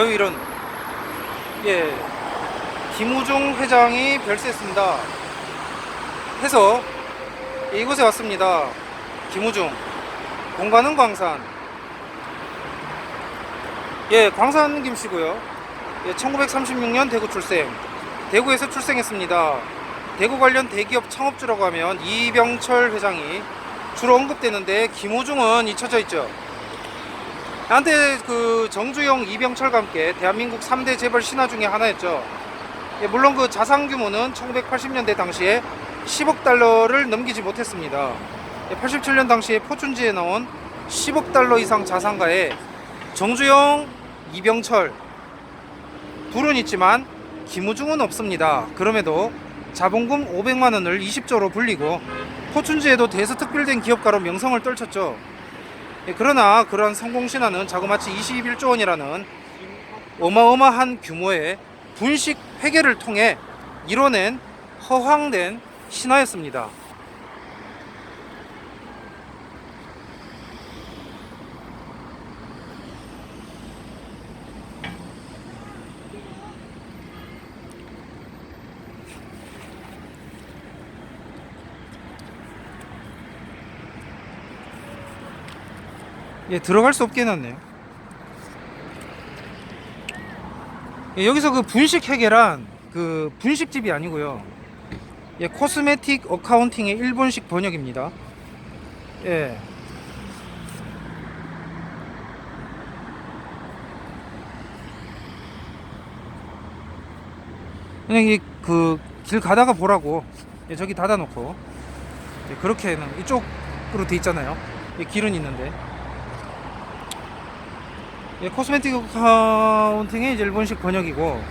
이런. 예, 김우중 회장이 별세했습니다. 해서 이곳에 왔습니다. 김우중. 공간은 광산. 예, 광산 김씨고요. 예, 1936년 대구 출생. 대구에서 출생했습니다. 대구 관련 대기업 창업주라고 하면 이병철 회장이 주로 언급되는데 김우중은 잊혀져 있죠. 한때 그 정주영, 이병철과 함께 대한민국 3대 재벌 신화 중에 하나였죠. 예, 물론 그 자산 규모는 1980년대 당시에 10억 달러를 넘기지 못했습니다. 87년 당시에 포춘지에 나온 10억 달러 이상 자산가에 정주영, 이병철 둘은 있지만 김우중은 없습니다. 그럼에도 자본금 500만 원을 20조로 불리고 포춘지에도 대서특별된 기업가로 명성을 떨쳤죠. 그러나 그러한 성공 신화는 자그마치 21조 원이라는 어마어마한 규모의 분식 회계를 통해 이뤄낸 허황된 신화였습니다. 예, 들어갈 수 없게 해놨네요. 예, 여기서 그 분식 회계란 그 분식집이 아니고요. 예, 코스메틱 어카운팅의 일본식 번역입니다. 예. 그냥 이 그 길 가다가 보라고. 예, 저기 닫아놓고. 예, 그렇게는 이쪽으로 돼 있잖아요. 예, 길은 있는데. 예, 코스메틱 어카운팅의 이제 일본식 번역이고,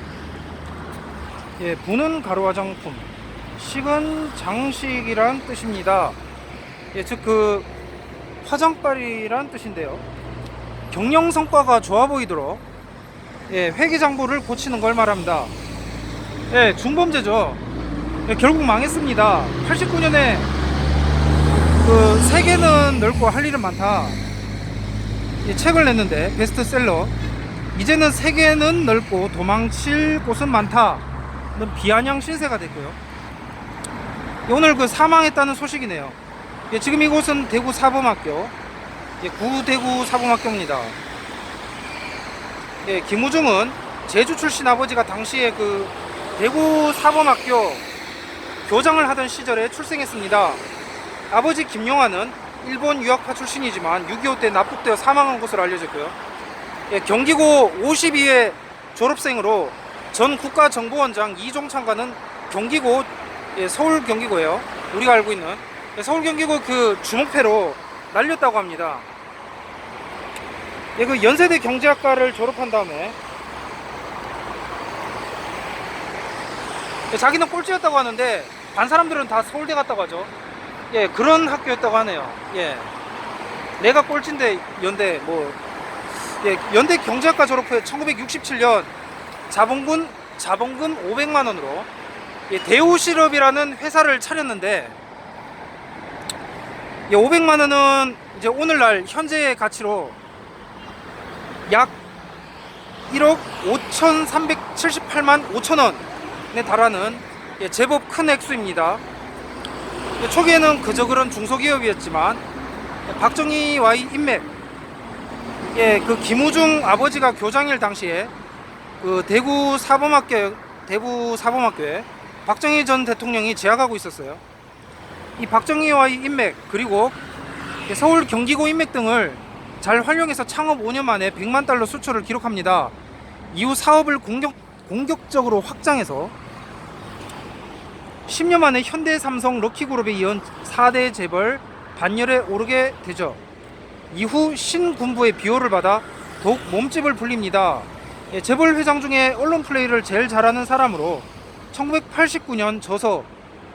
예, 부는 가루 화장품, 식은 장식이란 뜻입니다. 예, 즉 그 화장빨이란 뜻인데요. 경영 성과가 좋아 보이도록 예, 회계장부를 고치는 걸 말합니다. 예, 중범죄죠. 예, 결국 망했습니다. 89년에 그 세계는 넓고 할 일은 많다. 예, 책을 냈는데 베스트셀러. 이제는 세계는 넓고 도망칠 곳은 많다. 비아냥 신세가 됐고요. 예, 오늘 그 사망했다는 소식이네요. 예, 지금 이곳은 대구 사범학교, 예, 구대구 사범학교입니다. 예, 김우중은 제주 출신 아버지가 당시에 그 대구 사범학교 교장을 하던 시절에 출생했습니다. 아버지 김용환은 일본 유학파 출신이지만 6.25 때 납북되어 사망한 것으로 알려졌고요. 예, 경기고 52회 졸업생으로 전 국가정보원장 이종창과는 경기고, 예, 서울 경기고예요. 우리가 알고 있는, 예, 서울 경기고 그 주목패로 날렸다고 합니다. 예, 그 연세대 경제학과를 졸업한 다음에, 예, 자기는 꼴찌였다고 하는데 반 사람들은 다 서울대 갔다고 하죠. 예, 그런 학교였다고 하네요. 예, 내가 꼴찌인데 연대 뭐, 예, 연대 경제학과 졸업 후에 1967년 자본금 500만 원으로 예, 대우실업이라는 회사를 차렸는데, 예, 500만 원은 이제 오늘날 현재의 가치로 약 1억 5,378만 5천 원에 달하는, 예, 제법 큰 액수입니다. 예, 초기에는 그저 그런 중소기업이었지만, 예, 박정희와의 인맥, 예, 그 김우중 아버지가 교장일 당시에 그 대구 사범학교에 박정희 전 대통령이 재학하고 있었어요. 이 박정희와의 인맥, 그리고 서울 경기고 인맥 등을 잘 활용해서 창업 5년 만에 100만 달러 수출을 기록합니다. 이후 사업을 공격적으로 확장해서 10년 만에 현대, 삼성, 럭키그룹에 이은 4대 재벌 반열에 오르게 되죠. 이후 신군부의 비호를 받아 더욱 몸집을 불립니다. 예, 재벌 회장 중에 언론 플레이를 제일 잘하는 사람으로 1989년 저서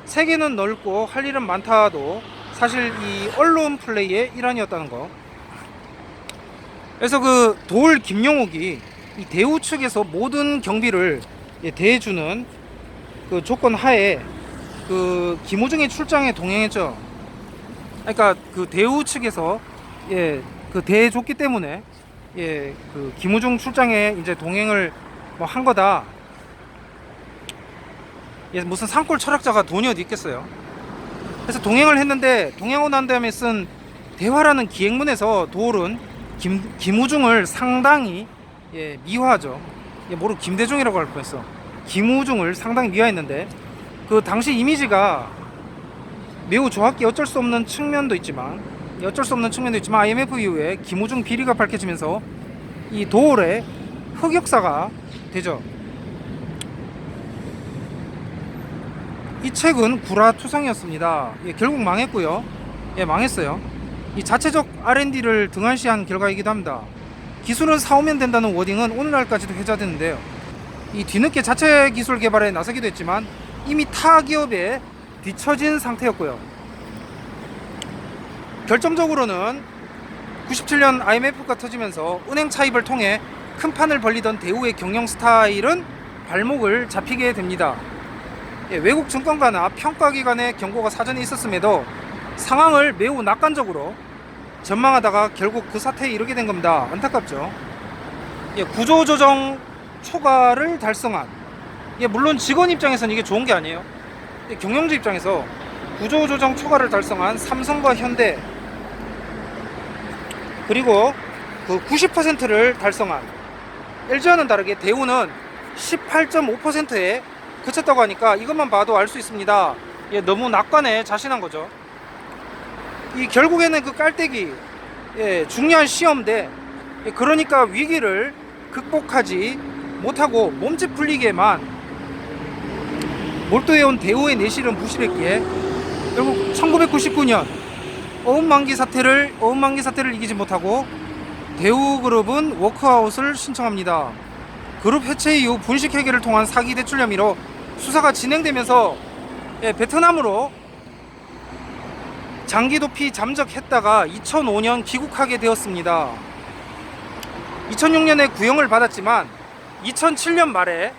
세계는 넓고 할 일은 많다도 사실 이 언론 플레이의 일환이었다는 거. 그래서 그 도울 김용옥이 이 대우 측에서 모든 경비를, 예, 대해주는 그 조건 하에 그 김우중의 출장에 동행했죠. 그러니까 그 대우 측에서, 예, 그 대해줬기 때문에 예, 그 김우중 출장에 이제 동행을 뭐 한 거다. 예, 무슨 산골 철학자가 돈이 어디 있겠어요. 그래서 동행을 했는데 동행하고 난 다음에 쓴 대화라는 기행문에서 도올은 김우중을 상당히 예, 미화하죠. 예, 모르 김대중이라고 할 뻔했어. 김우중을 상당히 미화했는데 그 당시 이미지가 매우 좋았기에 어쩔 수 없는 측면도 있지만 IMF 이후에 김우중 비리가 밝혀지면서 이 도올의 흑역사가 되죠. 이 책은 구라투성이었습니다. 예, 결국 망했고요. 예, 망했어요. 이 자체적 R&D를 등한시한 결과이기도 합니다. 기술은 사오면 된다는 워딩은 오늘날까지도 회자되는데요. 이 뒤늦게 자체 기술 개발에 나서기도 했지만 이미 타 기업에 뒤처진 상태였고요. 결정적으로는 97년 IMF가 터지면서 은행 차입을 통해 큰 판을 벌리던 대우의 경영 스타일은 발목을 잡히게 됩니다. 예, 외국 증권가나 평가기관의 경고가 사전에 있었음에도 상황을 매우 낙관적으로 전망하다가 결국 그 사태에 이르게 된 겁니다. 안타깝죠. 예, 구조조정 초과를 달성한, 예, 물론 직원 입장에서는 이게 좋은 게 아니에요. 예, 경영주 입장에서 구조조정 초과를 달성한 삼성과 현대, 그리고 그 90%를 달성한 LG와는 다르게 대우는 18.5%에 그쳤다고 하니까 이것만 봐도 알 수 있습니다. 예, 너무 낙관에 자신한 거죠. 이 결국에는 그 깔때기, 예, 중요한 시험대, 예, 그러니까 위기를 극복하지 못하고 몸집 풀리게만 몰두해온 대우의 내실은 무실했기에 결국 1999년 어음만기 사태를 이기지 못하고 대우그룹은 워크아웃을 신청합니다. 그룹 해체 이후 분식 회계를 통한 사기 대출 혐의로 수사가 진행되면서, 예, 베트남으로 장기 도피 잠적했다가 2005년 귀국하게 되었습니다. 2006년에 구형을 받았지만 2007년 말에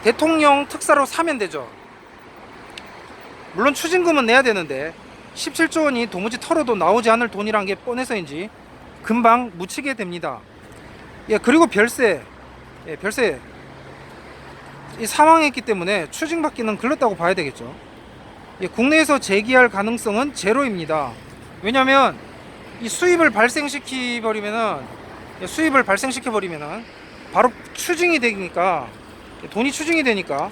대통령 특사로 사면되죠. 물론 추징금은 내야 되는데 17조 원이 도무지 털어도 나오지 않을 돈이란 게 뻔해서인지 금방 묻히게 됩니다. 예, 그리고 별세, 예, 별세 이 사망했기 때문에 추징받기는 글렀다고 봐야 되겠죠. 예, 국내에서 재기할 가능성은 제로입니다. 왜냐하면 이 수입을 발생시켜 버리면은 바로 추징이 되니까, 돈이 추징이 되니까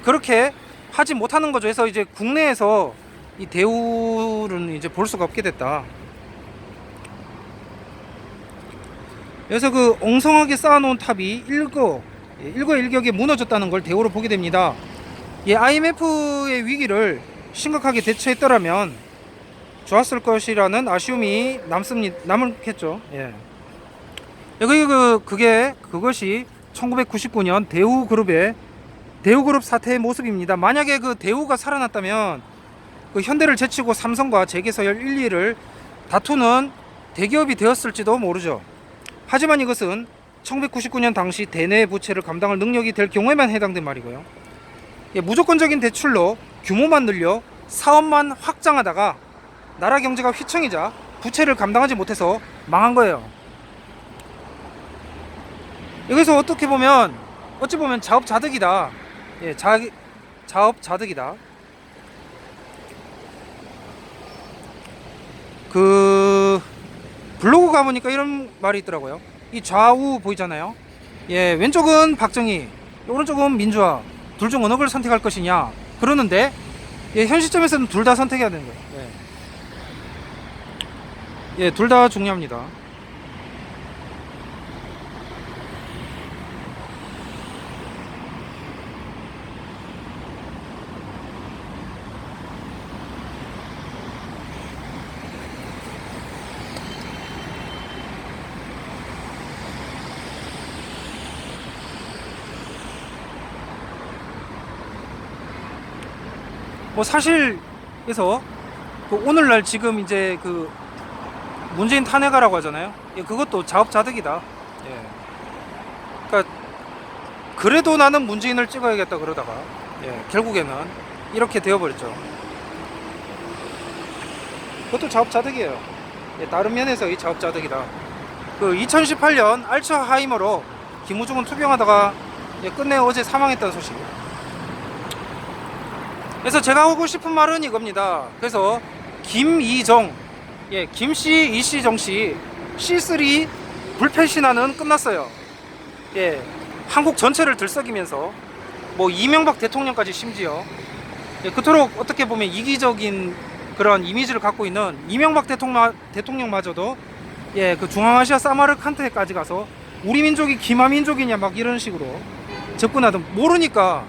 그렇게 하지 못하는 거죠. 그래서 이제 국내에서 이 대우는 이제 볼 수가 없게 됐다. 그래서 그 엉성하게 쌓아놓은 탑이 일거일격에 무너졌다는 걸 대우로 보게 됩니다. 예, IMF의 위기를 심각하게 대처했더라면 좋았을 것이라는 아쉬움이 남겠죠. 예. 그것이 1999년 대우그룹 사태의 모습입니다. 만약에 그 대우가 살아났다면 그 현대를 제치고 삼성과 재계서열 1, 2를 다투는 대기업이 되었을지도 모르죠. 하지만 이것은 1999년 당시 대내 부채를 감당할 능력이 될 경우에만 해당된 말이고요. 예, 무조건적인 대출로 규모만 늘려 사업만 확장하다가 나라 경제가 휘청이자 부채를 감당하지 못해서 망한 거예요. 여기서 어찌 보면 자업자득이다. 예, 자업자득이다. 그 블로그 가보니까 이런 말이 있더라고요. 이 좌우 보이잖아요. 예, 왼쪽은 박정희, 오른쪽은 민주화. 둘 중 어느 걸 선택할 것이냐 그러는데, 예, 현 시점에서는 둘 다 선택해야 되는 거예요. 예, 예, 둘 다 중요합니다. 뭐 사실 그래서 그 오늘날 지금 이제 그 문재인 탄핵하라고 하잖아요. 예, 그것도 자업자득이다. 예. 그러니까 그래도 나는 문재인을 찍어야겠다 그러다가, 예, 결국에는 이렇게 되어버렸죠. 그것도 자업자득이에요. 예, 다른 면에서 이 자업자득이다. 그 2018년 알츠하이머로 김우중은 투병하다가 끝내 어제 사망했다는 소식. 그래서 제가 하고 싶은 말은 이겁니다. 그래서 김이정, 김씨, 이씨정씨 C3 불패 신화는 끝났어요. 한국 전체를 들썩이면서 뭐 이명박 대통령까지 심지어 그토록 어떻게 보면 이기적인 그런 이미지를 갖고 있는 이명박 대통령마저도 그 중앙아시아 사마르칸트까지 가서 우리 민족이 기마 민족이냐 막 이런 식으로 접근하던 모르니까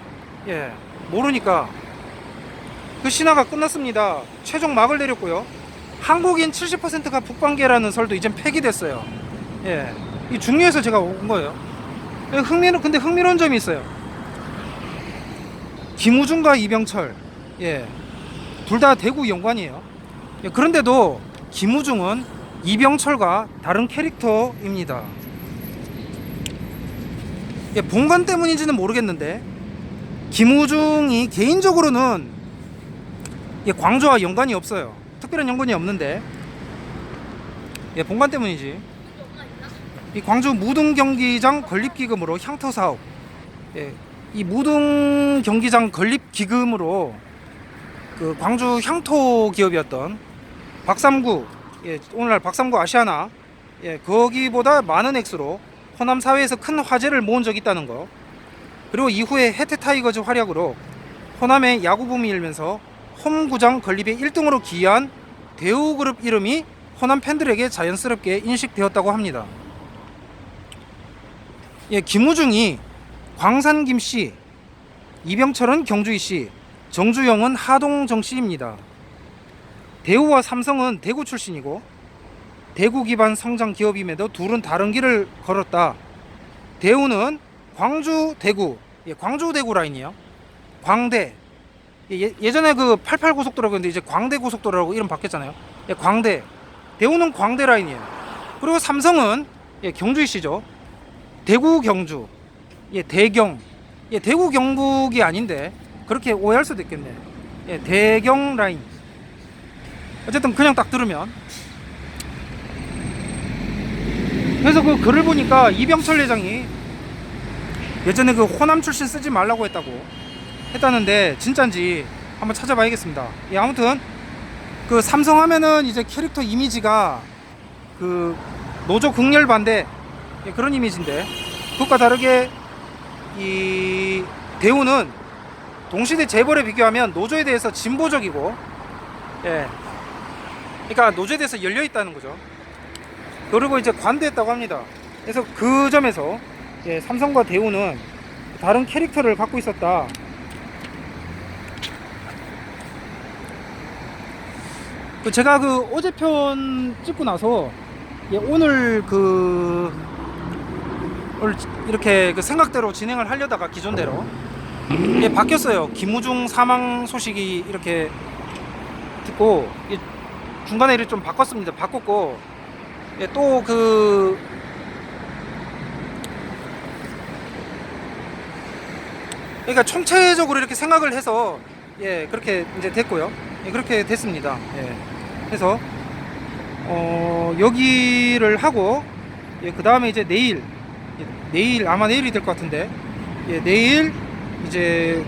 그 신화가 끝났습니다. 최종 막을 내렸고요. 한국인 70%가 북방계라는 설도 이젠 폐기됐어요. 이 중요해서 제가 온 거예요. 근데 흥미로운 점이 있어요. 김우중과 이병철, 둘 다 대구 연관이에요. 그런데도 김우중은 이병철과 다른 캐릭터입니다. 본관 때문인지는 모르겠는데 김우중이 개인적으로는 광주와 연관이 없어요. 특별한 연관이 없는데 본관 때문이지. 이 광주 무등 경기장 건립 기금으로 향토 사업, 이 무등 경기장 건립 기금으로 그 광주 향토 기업이었던 박삼구, 오늘날 박삼구 아시아나, 거기보다 많은 액수로 호남 사회에서 큰 화제를 모은 적이 있다는 거. 그리고 이후에 해태 타이거즈 활약으로 호남의 야구붐이 일면서 홈구장 건립에 1등으로 기여한 대우그룹 이름이 호남 팬들에게 자연스럽게 인식되었다고 합니다. 김우중이 광산 김씨, 이병철은 경주이씨, 정주영은 하동정씨입니다. 대우와 삼성은 대구 출신이고 대구 기반 성장 기업임에도 둘은 다른 길을 걸었다. 대우는 광주 대구, 광주 대구 라인이요. 광대. 예전에 그 88 고속도로가 있는데 이제 광대 고속도로라고 이름 바뀌었잖아요. 광대. 대우는 광대 라인이에요. 그리고 삼성은 경주이시죠. 대구 경주. 대경. 대구 경북이 아닌데 그렇게 오해할 수도 있겠네. 대경 라인. 어쨌든 그냥 딱 들으면. 그래서 그 글을 보니까 이병철 회장이 예전에 그 호남 출신 쓰지 말라고 했다는데 진짠지 한번 찾아봐야겠습니다. 아무튼 그 삼성 하면은 이제 캐릭터 이미지가 그 노조 극렬 반대 그런 이미지인데, 그것과 다르게 이 대우는 동시대 재벌에 비교하면 노조에 대해서 진보적이고, 그러니까 노조에 대해서 열려 있다는 거죠. 그리고 이제 관대했다고 합니다. 그래서 그 점에서 삼성과 대우는 다른 캐릭터를 갖고 있었다. 제가 그 어제 편 찍고 나서 오늘 이렇게 그 생각대로 진행을 하려다가 기존대로 바뀌었어요. 김우중 사망 소식이 이렇게 듣고 중간에 이렇게 좀 바꿨습니다. 바꿨고 또 그러니까 총체적으로 이렇게 생각을 해서 그렇게 이제 됐고요. 그렇게 됐습니다. 그래서 여기를 하고 그 다음에 이제 내일 아마 내일이 될 것 같은데 내일 이제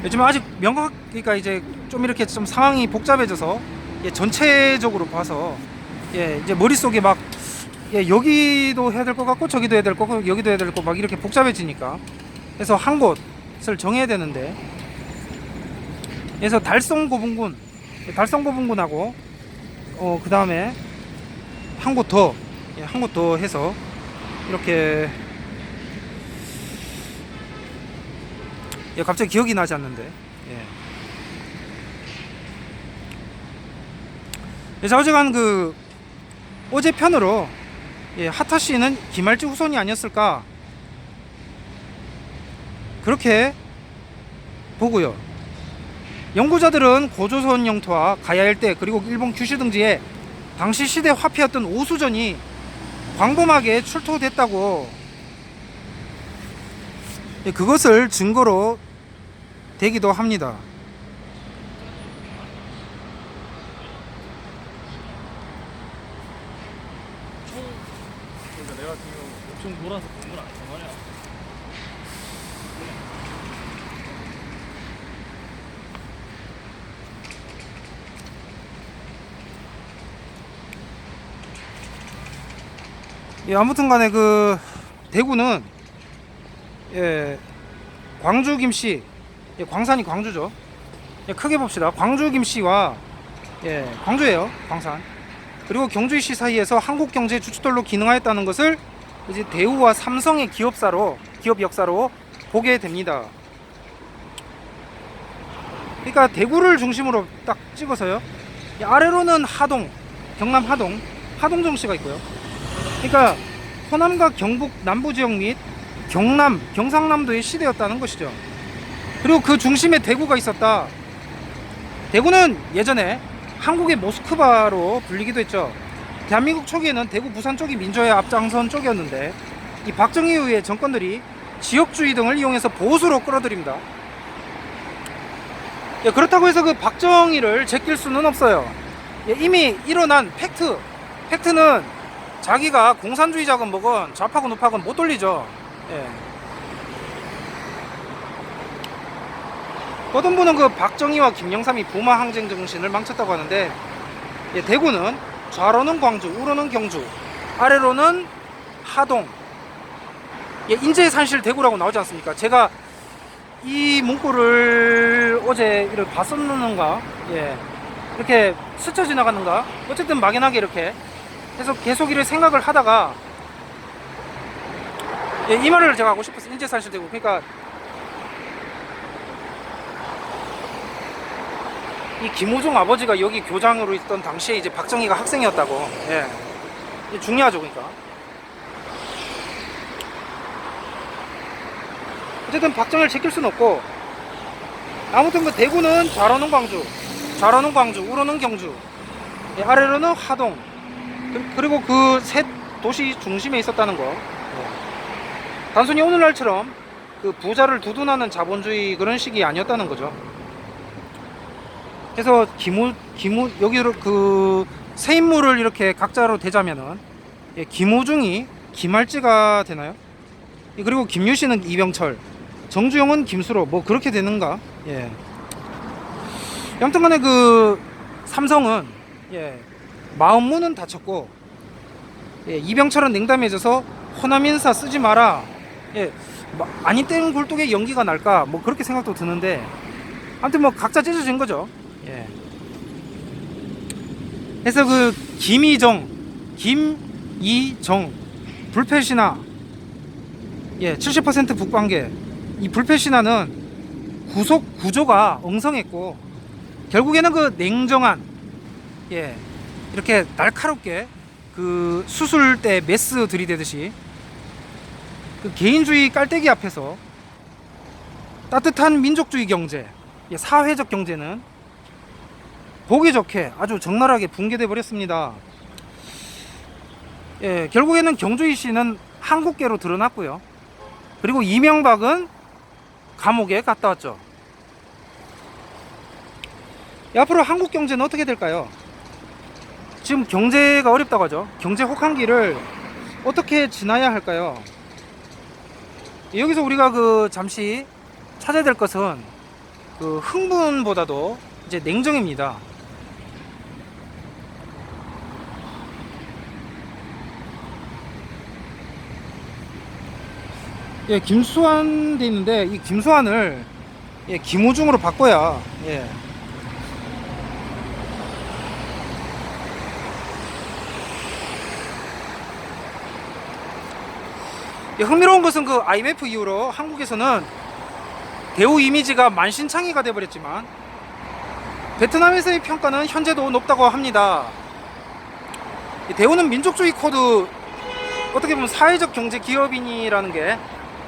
요즘 아직 그러니까 이제 좀 이렇게 좀 상황이 복잡해져서 전체적으로 봐서 이제 머릿속에 막 여기도 해야 될 것 같고 저기도 해야 될 것 같고 여기도 해야 될 것 같고 막 이렇게 복잡해지니까, 그래서 한 곳을 정해야 되는데, 그래서 달성고분군하고 그 다음에 한 곳 더 해서 이렇게 갑자기 기억이 나지 않는데 그래서 어제간 어제 편으로 하타 씨는 김할지 후손이 아니었을까 그렇게 보고요. 연구자들은 고조선 영토와 가야 일대 그리고 일본 규슈 등지에 당시 시대 화폐였던 오수전이 광범하게 출토됐다고, 그것을 증거로 되기도 합니다. 노란색 공부는 안 상관이야. 예, 아무튼 간에 그 대구는 예, 광주 김씨, 예, 광산이 광주죠. 예, 크게 봅시다. 광주 김씨와 예, 광주예요. 광산. 그리고 경주시 사이에서 한국 경제 주춧돌로 기능하였다는 것을 이제 대우와 삼성의 기업 역사로 보게 됩니다. 그러니까 대구를 중심으로 딱 찍어서요. 이 아래로는 하동, 경남 하동 정시가 있고요. 그러니까 호남과 경북 남부 지역 및 경상남도의 시대였다는 것이죠. 그리고 그 중심에 대구가 있었다. 대구는 예전에 한국의 모스크바로 불리기도 했죠. 대한민국 초기에는 대구 부산 쪽이 민주화의 앞장선 쪽이었는데 이 박정희 이후의 정권들이 지역주의 등을 이용해서 보수로 끌어들입니다. 예, 그렇다고 해서 그 박정희를 제낄 수는 없어요. 예, 이미 일어난 팩트는 자기가 공산주의자건 뭐건 좌파건 우파건 못 돌리죠. 예. 어떤 분은 그 박정희와 김영삼이 부마 항쟁 정신을 망쳤다고 하는데 예, 대구는 좌로는 광주, 우로는 경주, 아래로는 하동, 예, 인제산실 대구라고 나오지 않습니까? 제가 이 문구를 어제 이렇게 봤었는가, 예, 이렇게 스쳐 지나갔는가, 어쨌든 막연하게 이렇게 해서 계속 이렇게 생각을 하다가 예, 이 말을 제가 하고 싶었어요. 인제산실 대구. 그러니까 이 김우중 아버지가 여기 교장으로 있던 당시에 이제 박정희가 학생이었다고. 예. 이게 중요하죠, 그러니까. 어쨌든 박정희를 제낄 수는 없고, 아무튼 그 대구는 좌로는 광주, 우로는 경주, 예, 아래로는 하동, 그리고 그 셋 도시 중심에 있었다는 거. 예. 단순히 오늘날처럼 그 부자를 두둔하는 자본주의 그런 식이 아니었다는 거죠. 그래서 여기로 그 세 인물을 이렇게 각자로 대자면은 예, 김우중이 김할지가 되나요? 예, 그리고 김유신은 이병철, 정주영은 김수로 뭐 그렇게 되는가? 예. 아무튼간에 그 삼성은 예, 마음문은 닫혔고 예, 이병철은 냉담해져서 호남인사 쓰지 마라. 예, 아니 때는 굴뚝에 연기가 날까? 뭐 그렇게 생각도 드는데 아무튼 뭐 각자 찢어진 거죠. 예. 그래서 그 김이정 불패신화 예, 70% 북관계. 이 불패신화는 구조가 엉성했고 결국에는 그 냉정한 예, 이렇게 날카롭게 그 수술 때 메스 들이대듯이 그 개인주의 깔때기 앞에서 따뜻한 민족주의 경제, 예, 사회적 경제는 보기 좋게 아주 적나라하게 붕괴돼 버렸습니다. 예, 결국에는 경주희 씨는 한국계로 드러났고요. 그리고 이명박은 감옥에 갔다 왔죠. 예, 앞으로 한국 경제는 어떻게 될까요? 지금 경제가 어렵다고 하죠. 경제 혹한기를 어떻게 지나야 할까요? 여기서 우리가 그 잠시 찾아야 될 것은 그 흥분보다도 이제 냉정입니다. 예, 김수환 돼 있는데 이 김수환을 예, 김우중으로 바꿔야 예. 예, 흥미로운 것은 그 IMF 이후로 한국에서는 대우 이미지가 만신창이가 돼버렸지만 베트남에서의 평가는 현재도 높다고 합니다. 대우는 민족주의 코드, 어떻게 보면 사회적 경제 기업인이라는 게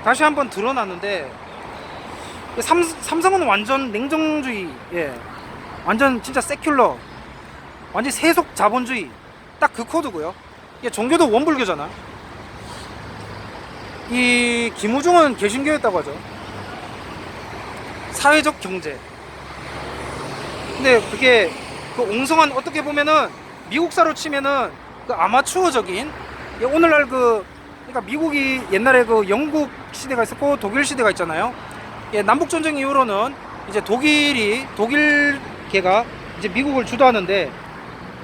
다시 한번 드러났는데 삼성은 완전 냉정주의, 예, 완전 진짜 세큘러, 완전 세속 자본주의, 딱 그 코드고요. 예, 종교도 원불교잖아. 이 김우중은 개신교였다고 하죠. 사회적 경제. 근데 그게 그 옹성한, 어떻게 보면은 미국사로 치면은 그 아마추어적인, 예, 오늘날 그 그러니까 미국이 옛날에 그 영국 시대가 있었고 독일 시대가 있잖아요. 예, 남북 전쟁 이후로는 이제 독일계가 이제 미국을 주도하는데,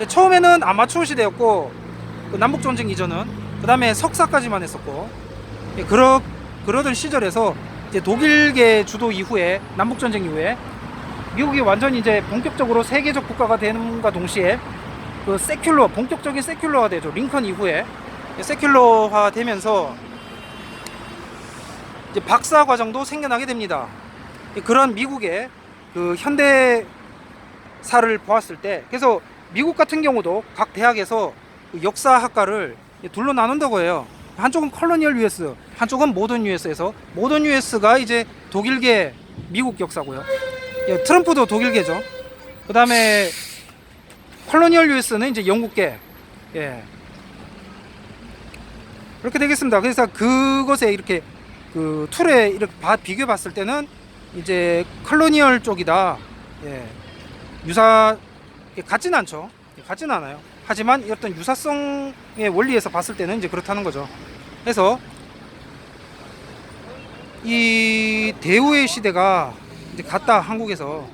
예, 처음에는 아마추어 시대였고, 그 남북 전쟁 이전은 그 다음에 석사까지만 했었고, 예, 그러던 시절에서 이제 독일계 주도 이후에, 남북 전쟁 이후에 미국이 완전히 이제 본격적으로 세계적 국가가 되는과 동시에 그 본격적인 세큘러화 되죠. 링컨 이후에 세큘러화 되면서 이제 박사 과정도 생겨나게 됩니다. 그런 미국의 그 현대사를 보았을 때, 그래서 미국 같은 경우도 각 대학에서 그 역사학과를 둘로 나눈다고 해요. 한쪽은 컬로니얼 US, 한쪽은 모던 US에서, 모던 US가 이제 독일계 미국 역사고요. 예, 트럼프도 독일계죠. 그 다음에 컬로니얼 US는 이제 영국계. 예. 그렇게 되겠습니다. 그래서 그것에 이렇게 그 툴에 이렇게 비교해 봤을 때는 이제 컬로니얼 쪽이다. 예. 같지는 않죠. 같지는 않아요. 하지만 어떤 유사성의 원리에서 봤을 때는 이제 그렇다는 거죠. 그래서 이 대우의 시대가 이제 갔다, 한국에서.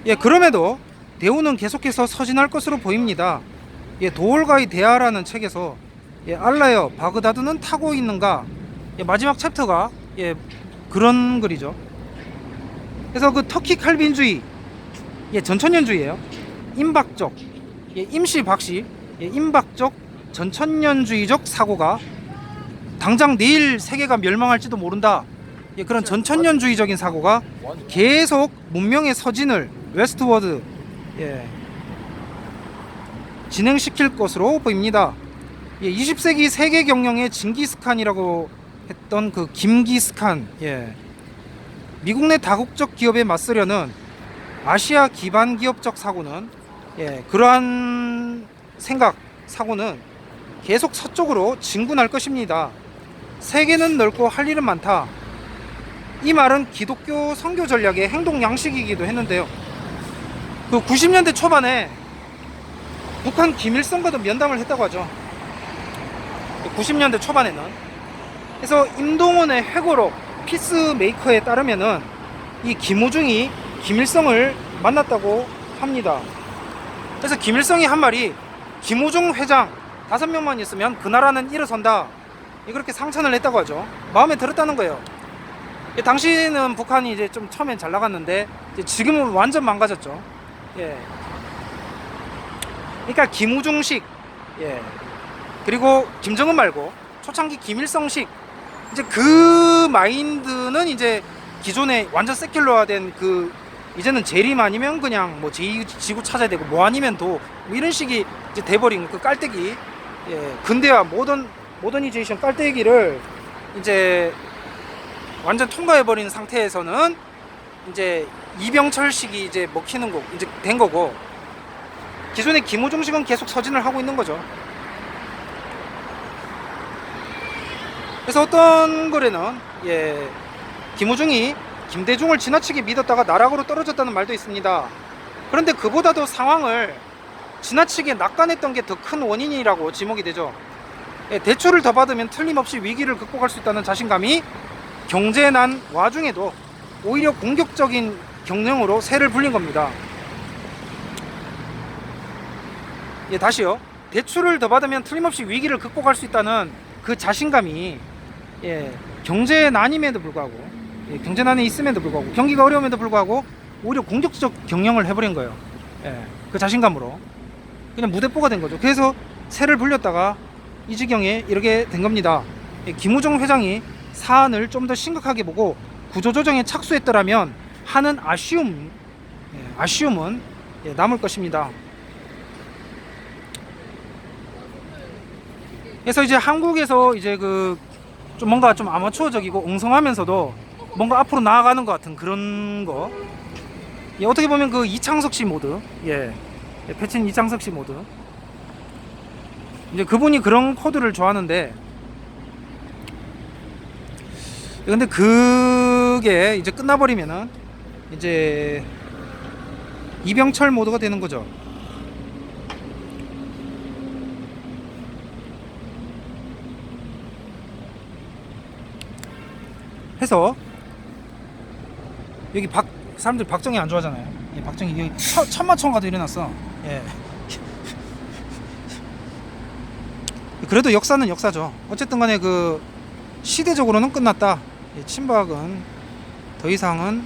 예, 그럼에도 대우는 계속해서 서진할 것으로 보입니다. 예, 도올가의 대화라는 책에서, 예, 알라여 바그다드는 타고 있는가, 예, 마지막 챕터가, 예, 그런 글이죠. 그래서 그 터키 칼빈주의, 예, 전천년주의예요. 임박적, 예, 임시 박씨, 예, 임박적 전천년주의적 사고가 당장 내일 세계가 멸망할지도 모른다. 예, 그런 전천년주의적인 사고가 계속 문명의 서진을 웨스트워드, 예, 진행시킬 것으로 보입니다. 예, 20세기 세계 경영의 징기스칸이라고 했던 그 김기스칸, 예, 미국 내 다국적 기업에 맞서려는 아시아 기반 기업적 사고는, 예, 그러한 사고는 계속 서쪽으로 진군할 것입니다. 세계는 넓고 할 일은 많다. 이 말은 기독교 선교 전략의 행동 양식이기도 했는데요. 그 90년대 초반에 북한 김일성과도 면담을 했다고 하죠. 90년대 초반에는. 그래서 임동원의 회고록 피스메이커에 따르면은 이 김호중이 김일성을 만났다고 합니다. 그래서 김일성이 한 말이, 김호중 회장 5명만 있으면 그 나라는 일어선다. 그렇게 상찬을 했다고 하죠. 마음에 들었다는 거예요. 당시는 북한이 이제 좀 처음엔 잘 나갔는데 이제 지금은 완전 망가졌죠. 예. 그러니까 김우중식, 예, 그리고 김정은 말고 초창기 김일성식, 이제 그 마인드는 이제 기존에 완전 세큘러화된 그, 이제는 재림 아니면 그냥 뭐 제2지구 찾아야 되고 뭐 아니면 뭐 이런 식이 이제 돼버린 그 깔때기, 예, 근대화 모더니제이션 깔때기를 이제 완전 통과해버린 상태에서는 이제 이병철식이 이제 먹히는 거, 이제 된 거고, 기존의 김호중식은 계속 서진을 하고 있는 거죠. 그래서 어떤 글에는, 예, 김호중이 김대중을 지나치게 믿었다가 나락으로 떨어졌다는 말도 있습니다. 그런데 그보다도 상황을 지나치게 낙관했던 게 더 큰 원인이라고 지목이 되죠. 예, 대출을 더 받으면 틀림없이 위기를 극복할 수 있다는 자신감이 경제난 와중에도 오히려 공격적인 경영으로 새를 불린 겁니다. 예, 다시요. 대출을 더 받으면 틀림없이 위기를 극복할 수 있다는 그 자신감이, 예, 경제난임에도 불구하고, 예, 경제난에 있음에도 불구하고, 경기가 어려움에도 불구하고 오히려 공격적 경영을 해버린 거예요. 예, 그 자신감으로 그냥 무대뽀가 된 거죠. 그래서 새를 불렸다가 이 지경에 이르게 된 겁니다. 예, 김우중 회장이 사안을 좀 더 심각하게 보고 구조조정에 착수했더라면 하는 아쉬움은, 예, 남을 것입니다. 그래서 이제 한국에서 이제 그 좀 뭔가 좀 아마추어적이고 엉성하면서도 뭔가 앞으로 나아가는 것 같은 그런 거, 예, 어떻게 보면 그 이창석 씨 모드, 예, 패친 이창석 씨 모드, 이제 그분이 그런 코드를 좋아하는데, 근데 그게 이제 끝나버리면은 이제 이병철 모드가 되는 거죠. 해서 여기 사람들이 박정희 안 좋아하잖아요. 예, 박정희 여기 천마총과도 일어났어. 예. 그래도 역사는 역사죠. 어쨌든 간에 그 시대적으로는 끝났다. 예, 친박은 더 이상은.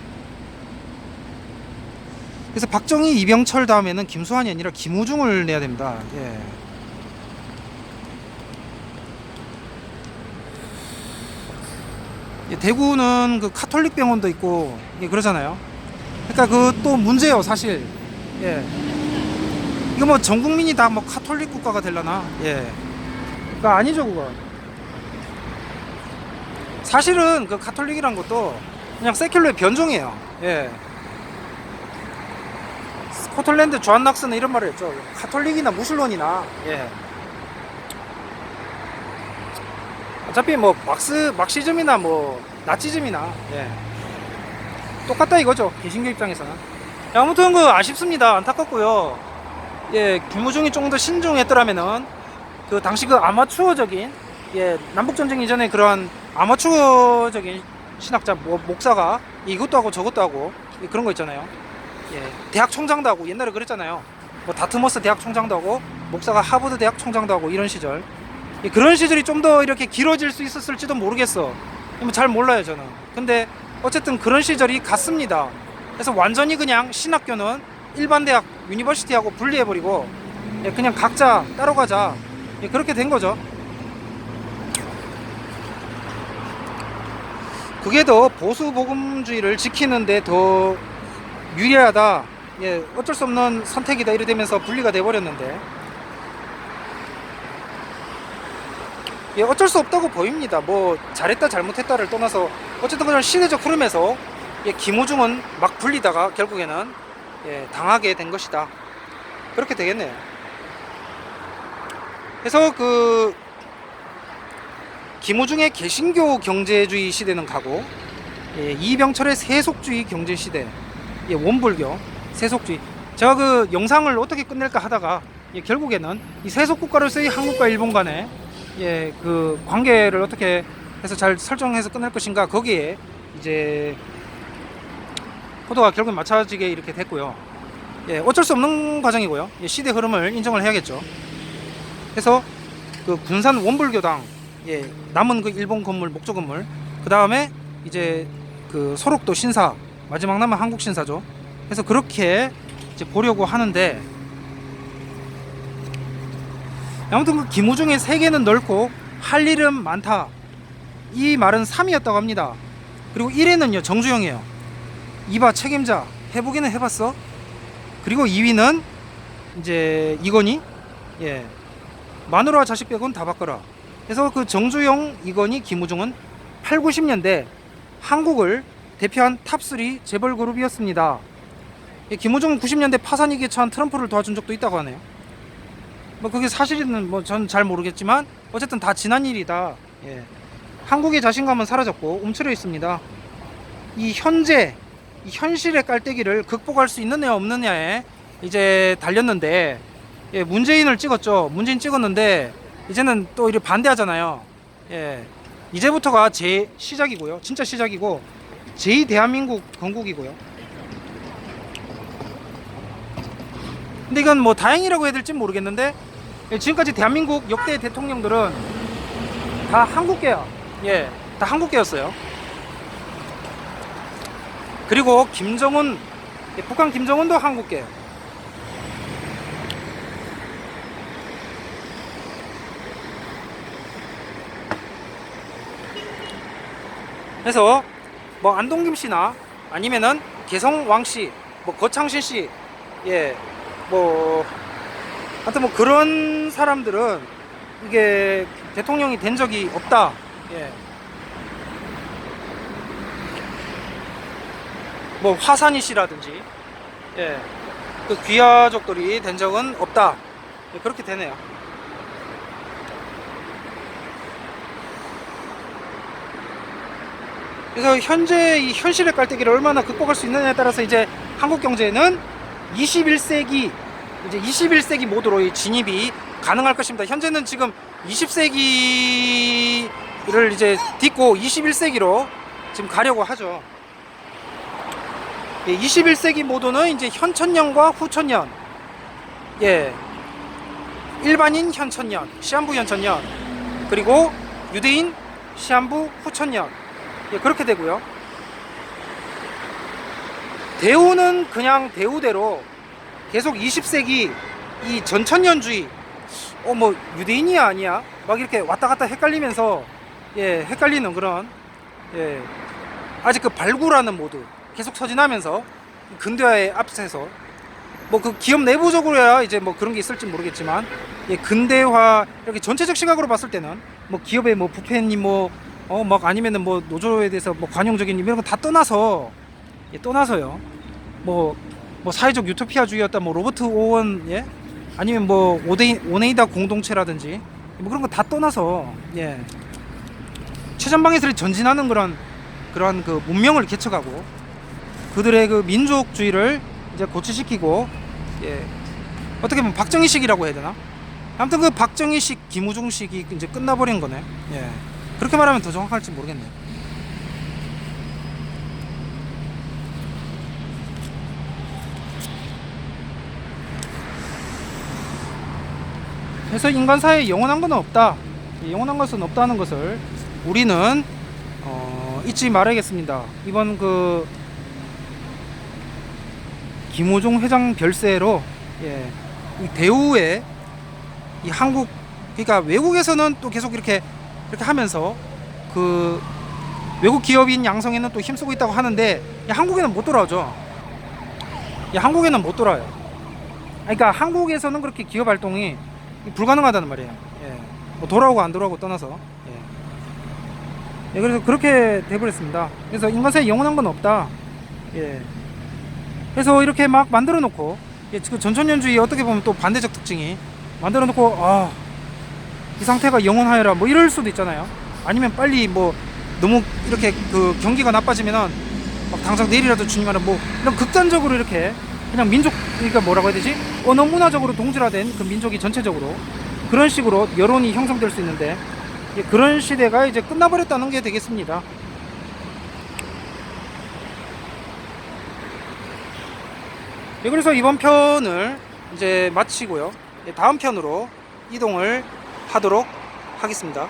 그래서 박정희, 이병철 다음에는 김수환이 아니라 김우중을 내야 됩니다. 예. 예, 대구는 그 카톨릭 병원도 있고 예, 그러잖아요. 그러니까 그 또 문제예요, 사실. 예. 이거 뭐 전 국민이 다 뭐 카톨릭 국가가 되려나? 예. 그러니까 아니죠, 그거. 사실은 그 카톨릭이란 것도 그냥 세큘러의 변종이에요. 예. 스코틀랜드 존 낙스는 이런 말을 했죠. 카톨릭이나 무슬론이나 예. 어차피 뭐 막시즘이나 뭐 나치즘이나 예. 똑같다 이거죠. 개신교 입장에서는. 아무튼 그 아쉽습니다. 안타깝고요. 예, 김우중이 좀 더 신중했더라면은 그 당시 그 아마추어적인 예, 남북 전쟁 이전에 그러한 아마추어적인 신학자 목사가 이것도 하고 저것도 하고 예, 그런 거 있잖아요. 예, 대학 총장도 하고 옛날에 그랬잖아요. 뭐 다트머스 대학 총장도 하고 목사가 하버드 대학 총장도 하고 이런 시절. 예, 그런 시절이 좀 더 이렇게 길어질 수 있었을지도 모르겠어. 잘 몰라요 저는. 근데 어쨌든 그런 시절이 갔습니다. 그래서 완전히 그냥 신학교는 일반 대학 유니버시티하고 분리해버리고 예, 그냥 각자 따로 가자 예, 그렇게 된 거죠. 그게 더 보수 복음주의를 지키는데 더 유리하다. 예, 어쩔 수 없는 선택이다. 이래 되면서 분리가 돼 버렸는데 예, 어쩔 수 없다고 보입니다. 뭐 잘했다 잘못했다를 떠나서 어쨌든 그냥 시대적 흐름에서 예, 김우중은 막 불리다가 결국에는 예, 당하게 된 것이다. 그렇게 되겠네요. 그래서 그 김우중의 개신교 경제주의 시대는 가고 예, 이병철의 세속주의 경제 시대, 예, 원불교 세속주의. 제가 그 영상을 어떻게 끝낼까 하다가 예, 결국에는 이 세속 국가로서의 한국과 일본 간의 예, 그 관계를 어떻게 해서 잘 설정해서 끝낼 것인가, 거기에 이제 포도가 결국 맞춰지게 이렇게 됐고요. 예, 어쩔 수 없는 과정이고요. 예, 시대 흐름을 인정을 해야겠죠. 그래서 그 군산 원불교당, 예, 남은 그 일본 건물, 목조 건물, 그 다음에 이제 그 소록도 신사, 마지막 남은 한국 신사죠. 그래서 그렇게 이제 보려고 하는데, 아무튼 그 김우중의 세계는 넓고 할 일은 많다. 이 말은 3위였다고 합니다. 그리고 1위는요 정주영이에요. 이봐 책임자, 해보기는 해봤어. 그리고 2위는 이제 이건희, 예, 마누라 자식 빼곤 다 바꿔라. 그래서 그 정주영, 이건희, 김우중은 8, 90년대 한국을 대표한 탑3 재벌 그룹이었습니다. 예, 김우중은 90년대 파산 위기에 처한 트럼프를 도와준 적도 있다고 하네요. 뭐 그게 사실은 뭐 전 잘 모르겠지만 어쨌든 다 지난 일이다. 예. 한국의 자신감은 사라졌고 움츠려 있습니다. 이 현실의 깔때기를 극복할 수 있느냐 없느냐에 이제 달렸는데, 예, 문재인을 찍었죠. 문재인 찍었는데 이제는 또 이렇게 반대하잖아요. 예, 이제부터가 제 시작이고요. 진짜 시작이고 제2 대한민국 건국이고요. 근데 이건 뭐 다행이라고 해야 될지 모르겠는데, 예, 지금까지 대한민국 역대 대통령들은 다 한국계야. 예, 다 한국계였어요. 그리고 김정은, 예, 북한 김정은도 한국계. 그래서 뭐 안동김 씨나 아니면은 개성왕 씨, 뭐 거창신 씨, 예, 뭐 하여튼 뭐 그런 사람들은 이게 대통령이 된 적이 없다. 예. 뭐 화산이 씨라든지, 예, 그 귀화족들이 된 적은 없다. 예, 그렇게 되네요. 그래서 현재 이 현실의 깔때기를 얼마나 극복할 수 있느냐에 따라서 이제 한국 경제는 21세기 이제 21세기 모드로 진입이 가능할 것입니다. 현재는 지금 20세기를 이제 딛고 21세기로 지금 가려고 하죠. 21세기 모도는 이제 현천년과 후천년, 일반인 현천년, 시한부 현천년, 그리고 유대인 시한부 후천년, 그렇게 되고요. 대우는 그냥 대우대로 계속 20세기 이 전천년주의, 뭐 유대인이야 아니야 막 이렇게 왔다 갔다 헷갈리면서 헷갈리는 그런, 아직 그 발굴하는 모드 계속 서진하면서 근대화에 앞서서 뭐 그 기업 내부적으로야 이제 뭐 그런 게 있을지 모르겠지만, 근대화 이렇게 전체적 시각으로 봤을 때는 뭐 기업의 뭐 부패님 막 아니면은 뭐 노조에 대해서 뭐 관용적인 이런 거 다 떠나서요. 뭐 사회적 유토피아주의였다, 뭐 로버트 오원, 아니면 뭐 오네이다 공동체라든지 뭐 그런 거 다 떠나서 최전방에서 전진하는 그러한 그 문명을 개척하고 그들의 그 민족주의를 이제 고취시키고, 어떻게 보면 박정희식이라고 해야 되나? 아무튼 그 박정희식, 김우중식이 이제 끝나버린 거네. 그렇게 말하면 더 정확할지 모르겠네. 그래서 인간 사회에 영원한 건 없다. 영원한 것은 없다는 것을 우리는 잊지 말아야겠습니다. 이번 그 김호중 회장 별세로 이 대우의 이 한국, 그러니까 외국에서는 또 계속 이렇게 하면서 그 외국 기업인 양성에는 또 힘쓰고 있다고 하는데, 한국에는 못 돌아오죠. 한국에는 못 돌아요. 그러니까 한국에서는 그렇게 기업 활동이 불가능하다는 말이에요. 뭐 돌아오고 안 돌아오고 떠나서. 그래서 그렇게 돼버렸습니다. 그래서 인간사에 영원한 건 없다. 그래서 이렇게 막 만들어 놓고, 지금 전천년주의 어떻게 보면 또 반대적 특징이 만들어 놓고, 이 상태가 영원하여라 뭐 이럴 수도 있잖아요. 아니면 빨리 뭐 너무 이렇게 그 경기가 나빠지면은 막 당장 내일이라도 주님하는 뭐 이런 극단적으로 이렇게 그냥 민족, 그러니까 뭐라고 해야 되지? 언어 문화적으로 동질화된 그 민족이 전체적으로 그런 식으로 여론이 형성될 수 있는데, 그런 시대가 이제 끝나버렸다는 게 되겠습니다. 그래서 이번 편을 이제 마치고요. 다음 편으로 이동을 하도록 하겠습니다.